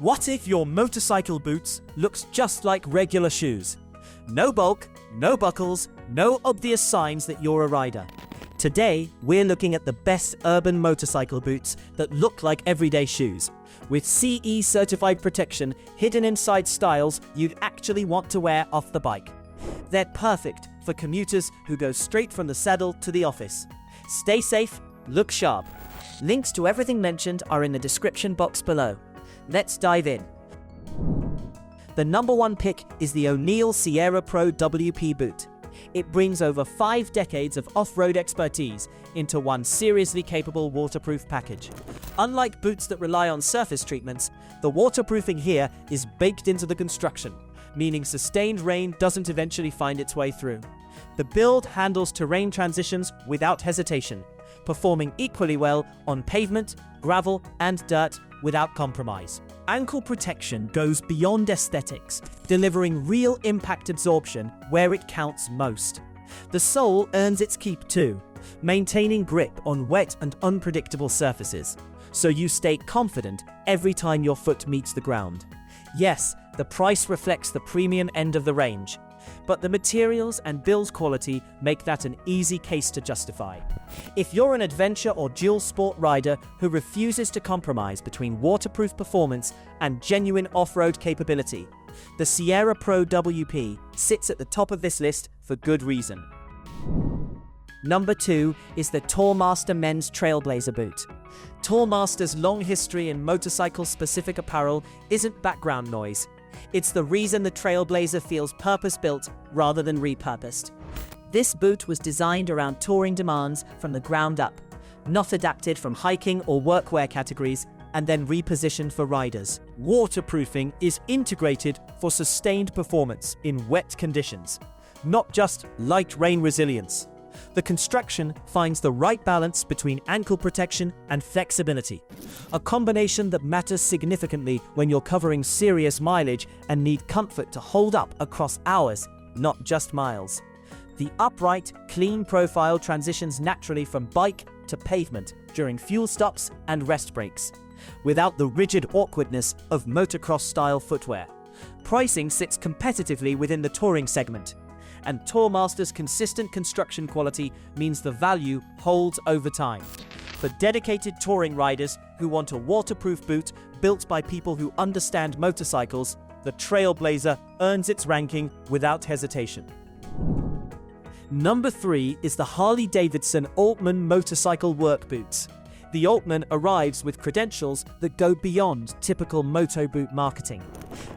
What if your motorcycle boots looks just like regular shoes? No bulk, no buckles, no obvious signs that you're a rider. Today, we're looking at the best urban motorcycle boots that look like everyday shoes, with CE certified protection hidden inside styles you'd actually want to wear off the bike. They're perfect for commuters who go straight from the saddle to the office. Stay safe, look sharp. Links to everything mentioned are in the description box below. Let's dive in. The number one pick is the O'Neill Sierra Pro WP boot. It brings over 5 decades of off-road expertise into one seriously capable waterproof package. Unlike boots that rely on surface treatments, the waterproofing here is baked into the construction, meaning sustained rain doesn't eventually find its way through. The build handles terrain transitions without hesitation, performing equally well on pavement, gravel, and dirt without compromise. Ankle protection goes beyond aesthetics, delivering real impact absorption where it counts most. The sole earns its keep too, maintaining grip on wet and unpredictable surfaces, so you stay confident every time your foot meets the ground. Yes, the price reflects the premium end of the range, but the materials and build quality make that an easy case to justify. If you're an adventure or dual sport rider who refuses to compromise between waterproof performance and genuine off-road capability, the Sierra Pro WP sits at the top of this list for good reason. Number 2 is the Tourmaster men's Trailblazer boot. Tourmaster's long history in motorcycle-specific apparel isn't background noise. It's the reason the Trailblazer feels purpose-built rather than repurposed. This boot was designed around touring demands from the ground up, not adapted from hiking or workwear categories and then repositioned for riders. Waterproofing is integrated for sustained performance in wet conditions, not just light rain resilience. The construction finds the right balance between ankle protection and flexibility, a combination that matters significantly when you're covering serious mileage and need comfort to hold up across hours, not just miles. The upright, clean profile transitions naturally from bike to pavement during fuel stops and rest breaks, without the rigid awkwardness of motocross-style footwear. Pricing sits competitively within the touring segment, and Tourmaster's consistent construction quality means the value holds over time. For dedicated touring riders who want a waterproof boot built by people who understand motorcycles, the Trailblazer earns its ranking without hesitation. Number 3 is the Harley-Davidson Altman motorcycle work boots. The Altman arrives with credentials that go beyond typical moto boot marketing.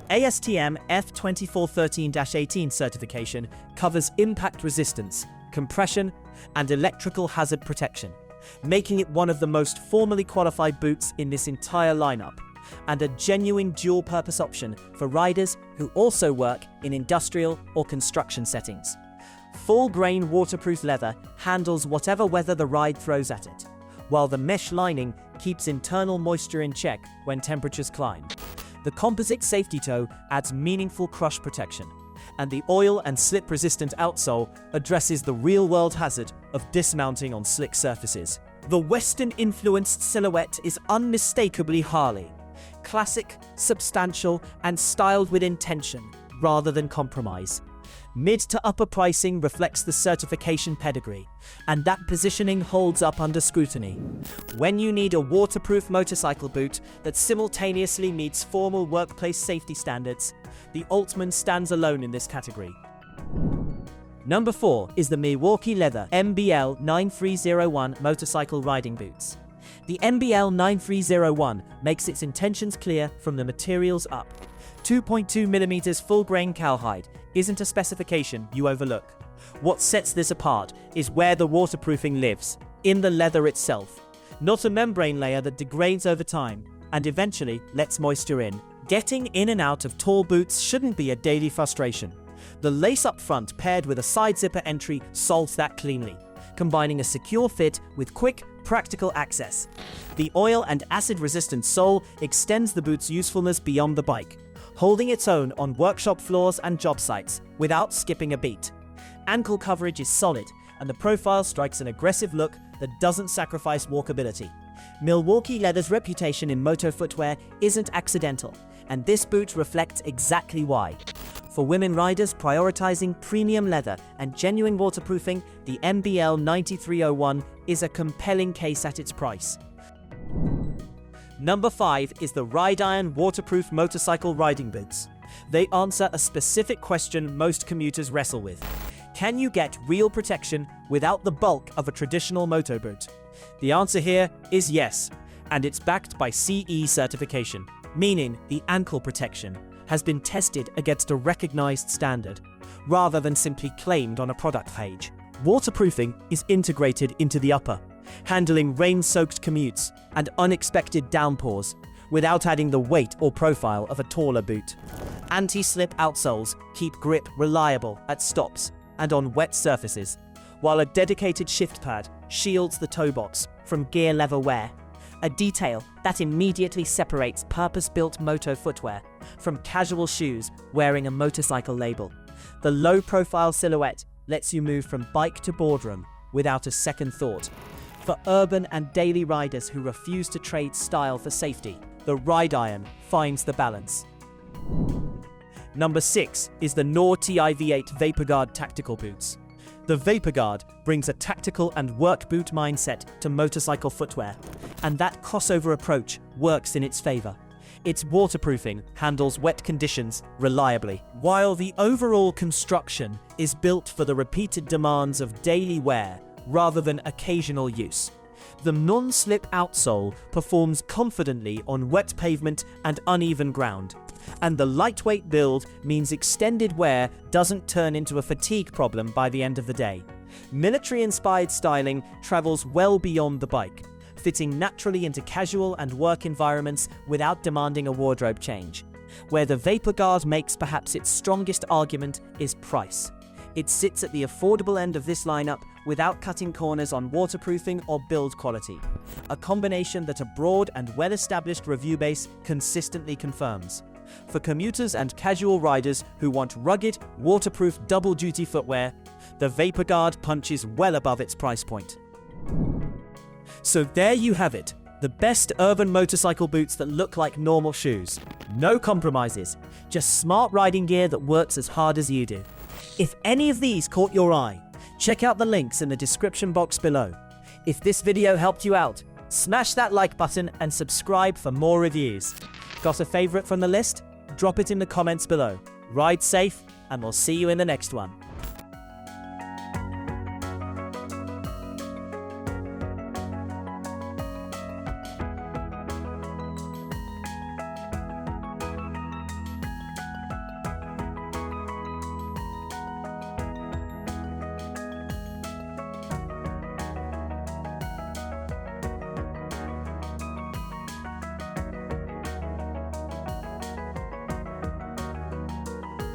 ASTM F2413-18 certification covers impact resistance, compression, and electrical hazard protection, making it one of the most formally qualified boots in this entire lineup, and a genuine dual-purpose option for riders who also work in industrial or construction settings. Full-grain waterproof leather handles whatever weather the ride throws at it, while the mesh lining keeps internal moisture in check when temperatures climb. The composite safety toe adds meaningful crush protection, and the oil and slip-resistant outsole addresses the real-world hazard of dismounting on slick surfaces. The Western-influenced silhouette is unmistakably Harley, classic, substantial, and styled with intention rather than compromise. Mid to upper pricing reflects the certification pedigree, and that positioning holds up under scrutiny. When you need a waterproof motorcycle boot that simultaneously meets formal workplace safety standards, the Altman stands alone in this category. Number 4 is the Milwaukee leather MBL 9301 motorcycle riding boots. The MBL 9301 makes its intentions clear from the materials up. 2.2mm full-grain cowhide isn't a specification you overlook. What sets this apart is where the waterproofing lives, in the leather itself, not a membrane layer that degrades over time and eventually lets moisture in. Getting in and out of tall boots shouldn't be a daily frustration. The lace up front paired with a side zipper entry solves that cleanly, combining a secure fit with quick, practical access. The oil and acid-resistant sole extends the boot's usefulness beyond the bike, holding its own on workshop floors and job sites without skipping a beat. Ankle coverage is solid, and the profile strikes an aggressive look that doesn't sacrifice walkability. Milwaukee Leather's reputation in moto footwear isn't accidental, and this boot reflects exactly why. For women riders prioritizing premium leather and genuine waterproofing, the MBL 9301 is a compelling case at its price. Number 5 is the Rideiron waterproof motorcycle riding boots. They answer a specific question most commuters wrestle with. Can you get real protection without the bulk of a traditional moto boot? The answer here is yes, and it's backed by CE certification, meaning the ankle protection has been tested against a recognized standard, rather than simply claimed on a product page. Waterproofing is integrated into the upper, handling rain-soaked commutes and unexpected downpours without adding the weight or profile of a taller boot. Anti-slip outsoles keep grip reliable at stops and on wet surfaces, while a dedicated shift pad shields the toe box from gear leather wear, a detail that immediately separates purpose-built moto footwear from casual shoes wearing a motorcycle label. The low-profile silhouette lets you move from bike to boardroom without a second thought. For urban and daily riders who refuse to trade style for safety, the Rideiron finds the balance. Number 6 is the Nortiv V8 VaporGuard tactical boots. The VaporGuard brings a tactical and work boot mindset to motorcycle footwear, and that crossover approach works in its favor. Its waterproofing handles wet conditions reliably, while the overall construction is built for the repeated demands of daily wear rather than occasional use. The non-slip outsole performs confidently on wet pavement and uneven ground, and the lightweight build means extended wear doesn't turn into a fatigue problem by the end of the day. Military-inspired styling travels well beyond the bike, fitting naturally into casual and work environments without demanding a wardrobe change. Where the VaporGuard makes perhaps its strongest argument is price. It sits at the affordable end of this lineup without cutting corners on waterproofing or build quality, a combination that a broad and well-established review base consistently confirms. For commuters and casual riders who want rugged, waterproof double-duty footwear, the VaporGuard punches well above its price point. So there you have it, the best urban motorcycle boots that look like normal shoes. No compromises, just smart riding gear that works as hard as you do. If any of these caught your eye, check out the links in the description box below. If this video helped you out, smash that like button and subscribe for more reviews. Got a favorite from the list? Drop it in the comments below. Ride safe, and we'll see you in the next one.